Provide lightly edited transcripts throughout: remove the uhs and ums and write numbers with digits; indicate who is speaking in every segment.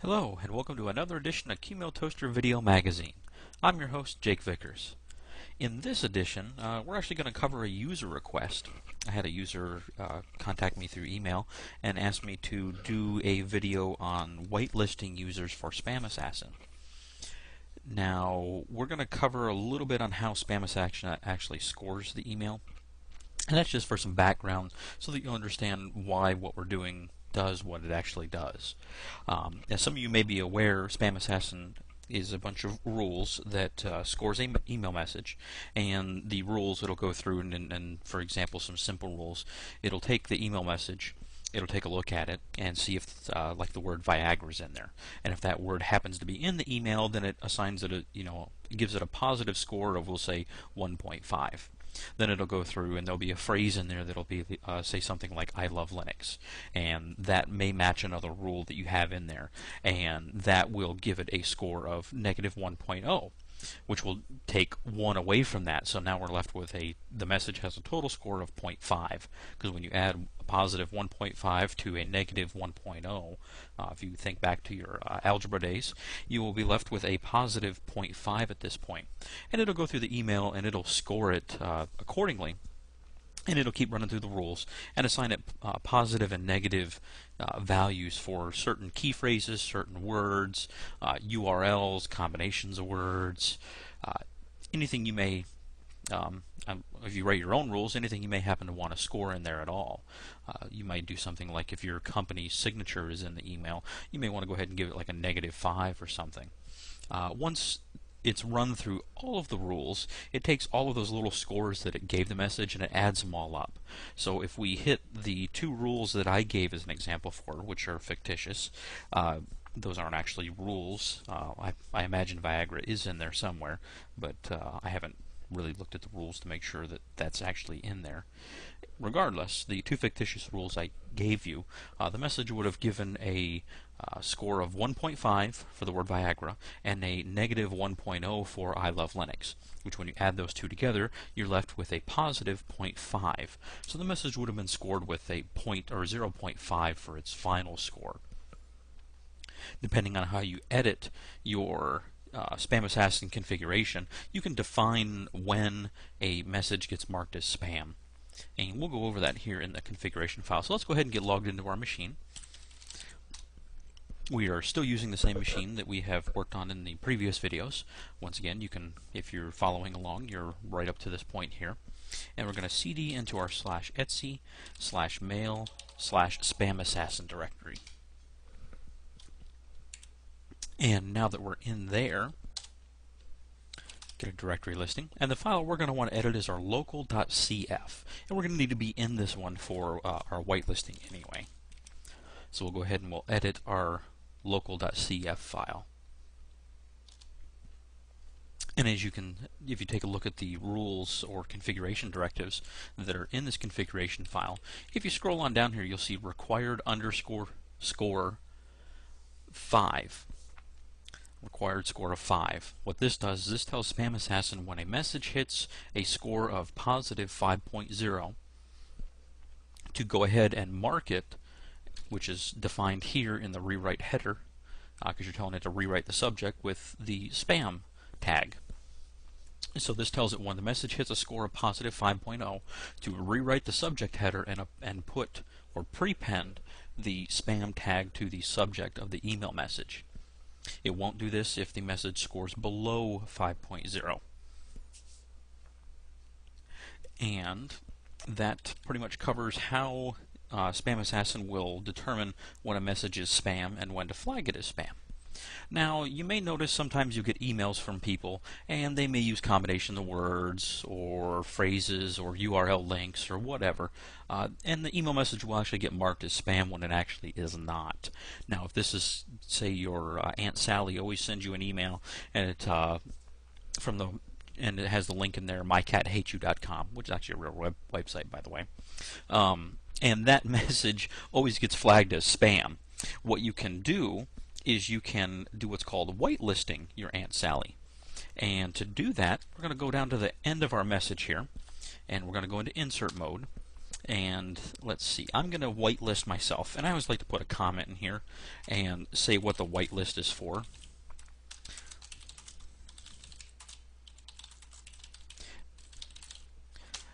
Speaker 1: Hello, and welcome to another edition of Qmailtoaster Video Magazine. I'm your host, Jake Vickers. In this edition, we're actually going to cover a user request. I had a user contact me through email and asked me to do a video on whitelisting users for Spamassassin. Now, we're going to cover a little bit on how Spamassassin actually scores the email. And that's just for some background so that you'll understand why what we're doing does what it actually does. As some of you may be aware, Spamassassin is a bunch of rules that scores an email message, and the rules it'll go through and for example, some simple rules. It'll take the email message, it'll take a look at it and see if like the word Viagra is in there, and if that word happens to be in the email, then it assigns it it gives it a positive score of, we'll say, 1.5. Then it'll go through and there'll be a phrase in there that'll be say something like "I love Linux," and that may match another rule that you have in there, and that will give it a score of negative 1.0, which will take 1 away from that. So now we're left with the message has a total score of 0.5, because when you add a positive 1.5 to a negative 1.0, if you think back to your algebra days, you will be left with a positive 0.5 at this point. And it'll go through the email and it'll score it accordingly. And it'll keep running through the rules and assign it positive and negative values for certain key phrases, certain words, URLs, combinations of words, anything you may, if you write your own rules, anything you may happen to want to score in there at all. You might do something like, if your company's signature is in the email, you may want to go ahead and give it like a -5 or something. Once it's run through all of the rules, it takes all of those little scores that it gave the message and it adds them all up. So if we hit the 2 rules that I gave as an example for, which are fictitious, those aren't actually rules. I imagine Viagra is in there somewhere, but I haven't really looked at the rules to make sure that that's actually in there. Regardless, the 2 fictitious rules I gave you, the message would have given a score of 1.5 for the word Viagra and a negative 1.0 for I love Linux, which when you add those 2 together, you're left with a positive 0.5. So the message would have been scored with a 0.5 for its final score. Depending on how you edit your Spamassassin configuration, you can define when a message gets marked as spam. And we'll go over that here in the configuration file. So let's go ahead and get logged into our machine. We are still using the same machine that we have worked on in the previous videos. Once again, you can, if you're following along, you're right up to this point here. And we're going to cd into our /etc/mail/Spamassassin directory. And now that we're in there, get a directory listing, and the file we're going to want to edit is our local.cf, and we're going to need to be in this one for our whitelisting anyway. So we'll go ahead and we'll edit our local.cf file. And as you can, if you take a look at the rules or configuration directives that are in this configuration file, if you scroll on down here, you'll see required score 5. Required score of 5. What this does is this tells Spamassassin when a message hits a score of positive 5.0 to go ahead and mark it, which is defined here in the rewrite header, because you're telling it to rewrite the subject with the spam tag. So this tells it when the message hits a score of positive 5.0 to rewrite the subject header and put or prepend the spam tag to the subject of the email message. It won't do this if the message scores below 5.0. And that pretty much covers how Spamassassin will determine when a message is spam and when to flag it as spam. Now, you may notice sometimes you get emails from people and they may use combination of words or phrases or URL links or whatever, and the email message will actually get marked as spam when it actually is not. Now, if this is, say, your Aunt Sally always sends you an email and it and it has the link in there, mycathatesyou.com, which is actually a real website, by the way, and that message always gets flagged as spam, what you can do is you can do what's called whitelisting your Aunt Sally. And to do that, we're going to go down to the end of our message here, and we're going to go into insert mode, And let's see, I'm going to whitelist myself, and I always like to put a comment in here and say what the whitelist is for.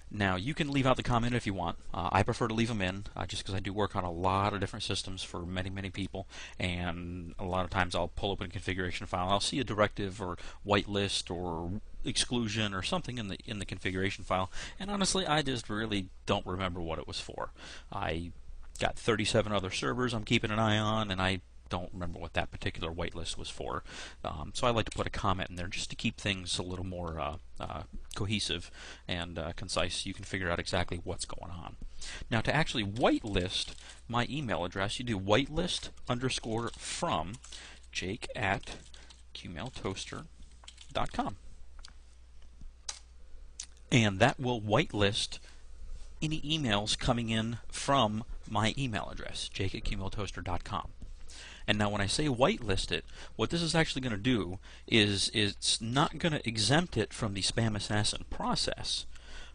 Speaker 1: Now, you can leave out the comment if you want. I prefer to leave them in, just because I do work on a lot of different systems for many, many people, and a lot of times I'll pull open a configuration file. I'll see a directive or whitelist or exclusion or something in the configuration file, and honestly, I just really don't remember what it was for. I got 37 other servers I'm keeping an eye on, and I don't remember what that particular whitelist was for. So I like to put a comment in there just to keep things a little more cohesive and concise. You can figure out exactly what's going on. Now, to actually whitelist my email address, you do whitelist _ from Jake at Qmailtoaster.com. And that will whitelist any emails coming in from my email address, Jake at Qmailtoaster.com. And now when I say whitelist it, what this is actually going to do is it's not going to exempt it from the Spamassassin process,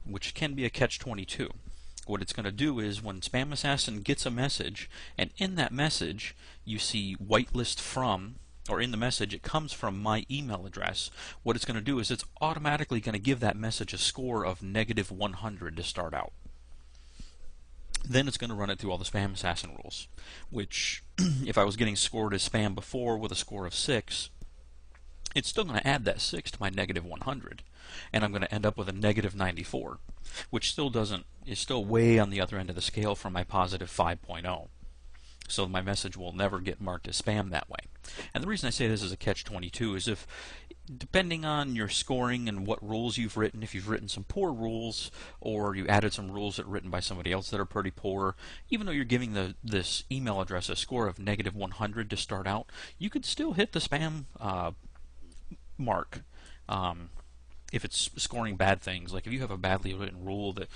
Speaker 1: which can be a catch-22. What it's going to do is when Spamassassin gets a message, and in that message you see whitelist from, or in the message it comes from my email address, what it's going to do is it's automatically going to give that message a score of -100 to start out. Then it's going to run it through all the Spamassassin rules, which if I was getting scored as spam before with a score of 6, it's still going to add that 6 to my -100, and I'm going to end up with a -94, which is still way on the other end of the scale from my positive 5.0. So my message will never get marked as spam that way. And the reason I say this is a catch-22 is if, depending on your scoring and what rules you've written, if you've written some poor rules or you added some rules that are written by somebody else that are pretty poor, even though you're giving this email address a score of -100 to start out, you could still hit the spam mark. If it's scoring bad things, like if you have a badly written rule that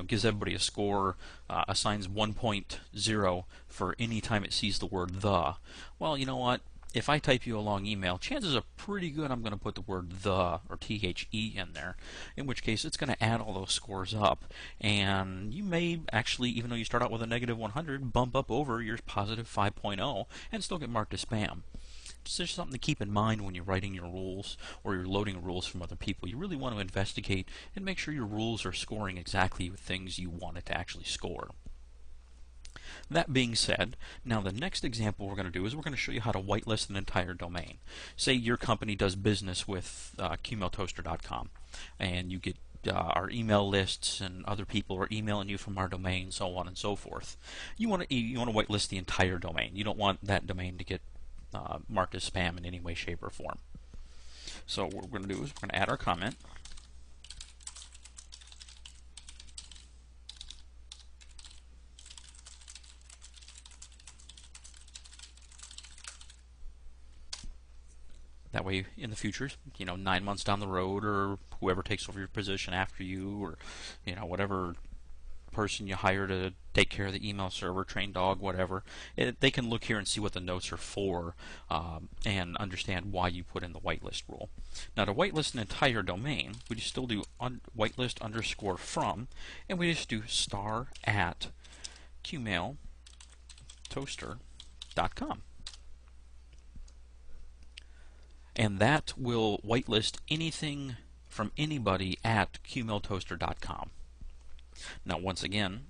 Speaker 1: gives everybody a score, assigns 1.0 for any time it sees the word "the," well, you know what? If I type you a long email, chances are pretty good I'm going to put the word "the" or "the" in there, in which case it's going to add all those scores up, and you may actually, even though you start out with a -100, bump up over your positive 5.0 and still get marked as spam. It's just something to keep in mind when you're writing your rules or you're loading rules from other people. You really want to investigate and make sure your rules are scoring exactly with things you want it to actually score. That being said, now the next example we're going to do is we're going to show you how to whitelist an entire domain. Say your company does business with Qmailtoaster.com, and you get our email lists and other people are emailing you from our domain, so on and so forth. You want to whitelist the entire domain. You don't want that domain to get marked as spam in any way, shape, or form. So what we're going to do is we're going to add our comment. That way, in the future, 9 months down the road, or whoever takes over your position after you, or whatever person you hire to take care of the email server, train dog, whatever, they can look here and see what the notes are for and understand why you put in the whitelist rule. Now, to whitelist an entire domain, we just still do whitelist _ from, and we just do *@ Qmailtoaster.com. And that will whitelist anything from anybody at Qmailtoaster.com. Now, once again,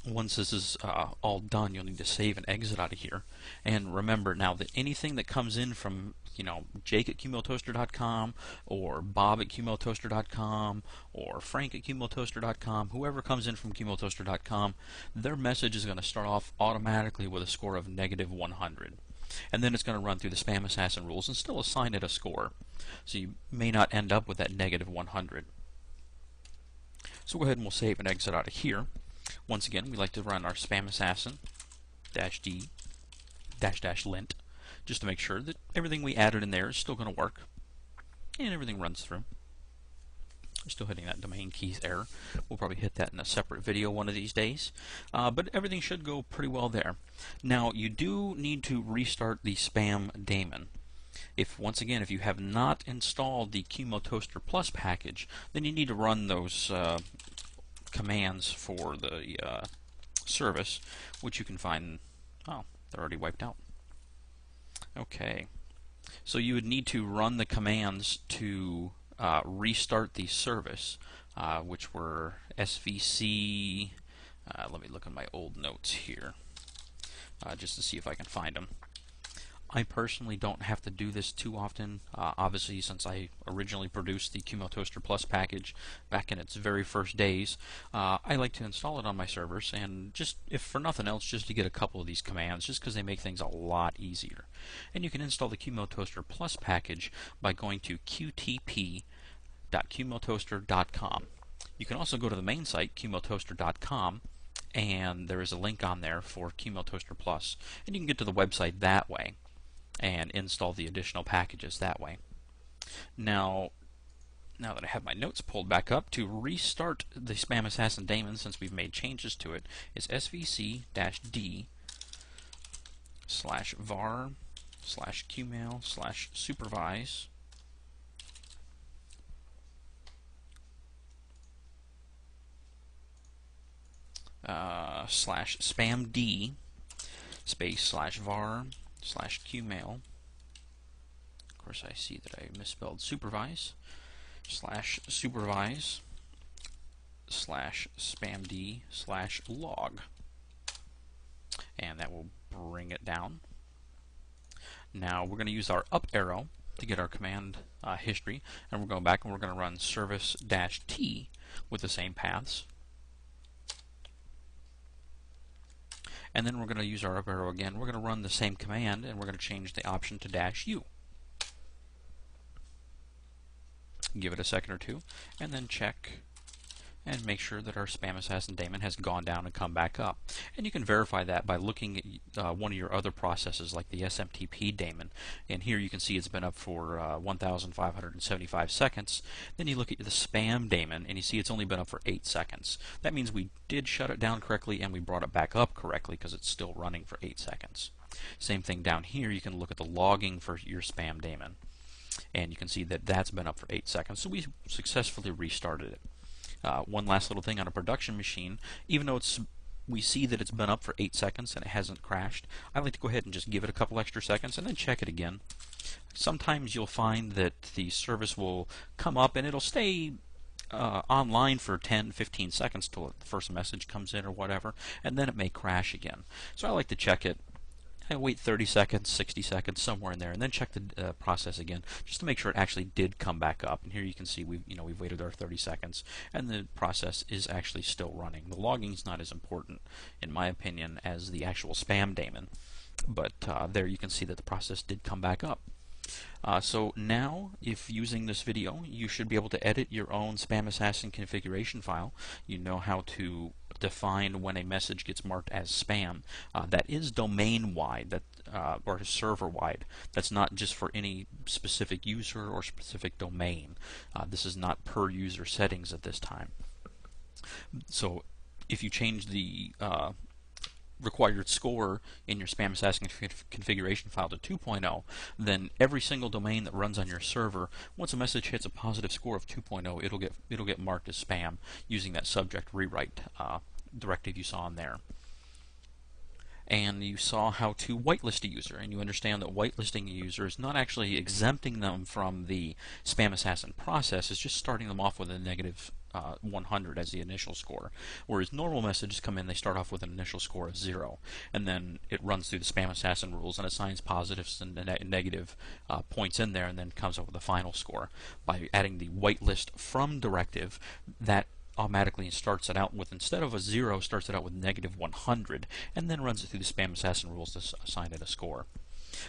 Speaker 1: once this is all done, you'll need to save and exit out of here. And remember now that anything that comes in from Jake at Qmailtoaster.com or Bob at Qmailtoaster.com or Frank at Qmailtoaster.com, whoever comes in from Qmailtoaster.com, their message is going to start off automatically with a score of -100. And then it's going to run through the Spamassassin rules and still assign it a score. So you may not end up with that -100. So go ahead and we'll save and exit out of here. Once again, we like to run our Spamassassin -d --lint just to make sure that everything we added in there is still going to work and everything runs through. We're still hitting that domain keys error. We'll probably hit that in a separate video one of these days. But everything should go pretty well there. Now, you do need to restart the spam daemon. Once again, if you have not installed the Qmailtoaster Plus package, then you need to run those commands for the service, which you can find. Oh, they're already wiped out. Okay, so you would need to run the commands to restart the service, which were svc. Let me look at my old notes here just to see if I can find them. I personally don't have to do this too often. Obviously, since I originally produced the Qmailtoaster Plus package back in its very first days, I like to install it on my servers, and just, if for nothing else, just to get a couple of these commands, just because they make things a lot easier. And you can install the Qmailtoaster Plus package by going to qtp.qmailtoaster.com. You can also go to the main site, qmailtoaster.com, and there is a link on there for Qmailtoaster Plus, and you can get to the website that way and install the additional packages that way. Now that I have my notes pulled back up, to restart the Spamassassin daemon, since we've made changes to it, is svc-d/var/qmail/supervise /spamd /var/qmail. Of course, I see that I misspelled supervise /supervise /spamd/log, and that will bring it down. Now we're going to use our up arrow to get our command history, and we're going back and we're going to run service-t with the same paths. And then we're going to use our up arrow again. We're going to run the same command, and we're going to change the option to -u. Give it a second or two, and then check and make sure that our Spamassassin daemon has gone down and come back up. And you can verify that by looking at one of your other processes, like the SMTP daemon. And here you can see it's been up for 1,575 seconds. Then you look at the spam daemon, and you see it's only been up for 8 seconds. That means we did shut it down correctly, and we brought it back up correctly, because it's still running for 8 seconds. Same thing down here. You can look at the logging for your spam daemon, and you can see that that's been up for 8 seconds. So we successfully restarted it. One last little thing on a production machine, even though we see that it's been up for 8 seconds and it hasn't crashed, I like to go ahead and just give it a couple extra seconds and then check it again. Sometimes you'll find that the service will come up and it'll stay online for 10-15 seconds till the first message comes in or whatever, and then it may crash again. So I like to check it. I wait 30 seconds, 60 seconds, somewhere in there, and then check the process again, just to make sure it actually did come back up. And here you can see we've waited our 30 seconds, and the process is actually still running. The logging is not as important, in my opinion, as the actual spam daemon, but there you can see that the process did come back up. So now, if using this video, you should be able to edit your own Spamassassin configuration file. You know how to define when a message gets marked as spam. That is domain-wide, or server-wide. That's not just for any specific user or specific domain. This is not per user settings at this time. So if you change the required score in your Spamassassin configuration file to 2.0, then every single domain that runs on your server, once a message hits a positive score of 2.0, it'll get marked as spam using that subject rewrite directive you saw in there. And you saw how to whitelist a user, and you understand that whitelisting a user is not actually exempting them from the Spamassassin process, it's just starting them off with a negative 100 as the initial score. Whereas normal messages come in, they start off with an initial score of 0, and then it runs through the Spamassassin rules and assigns positives and negative points in there, and then comes up with a final score. By adding the whitelist from directive, that automatically starts it out with, instead of a 0, starts it out with negative 100, and then runs it through the Spamassassin rules to assign it a score.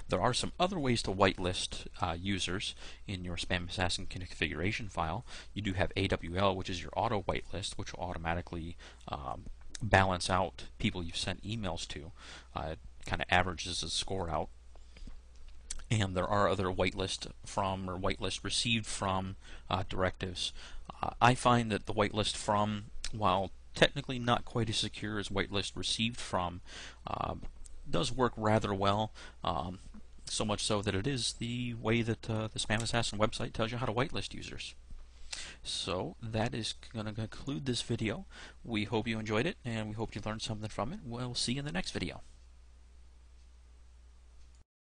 Speaker 1: There are some other ways to whitelist users in your Spamassassin configuration file. You do have AWL, which is your auto whitelist, which will automatically balance out people you've sent emails to. It kind of averages the score out. And there are other whitelist from or whitelist received from directives. I find that the whitelist from, while technically not quite as secure as whitelist received from, does work rather well. So much so that it is the way that the Spamassassin website tells you how to whitelist users. So that is going to conclude this video. We hope you enjoyed it, and we hope you learned something from it. We'll see you in the next video.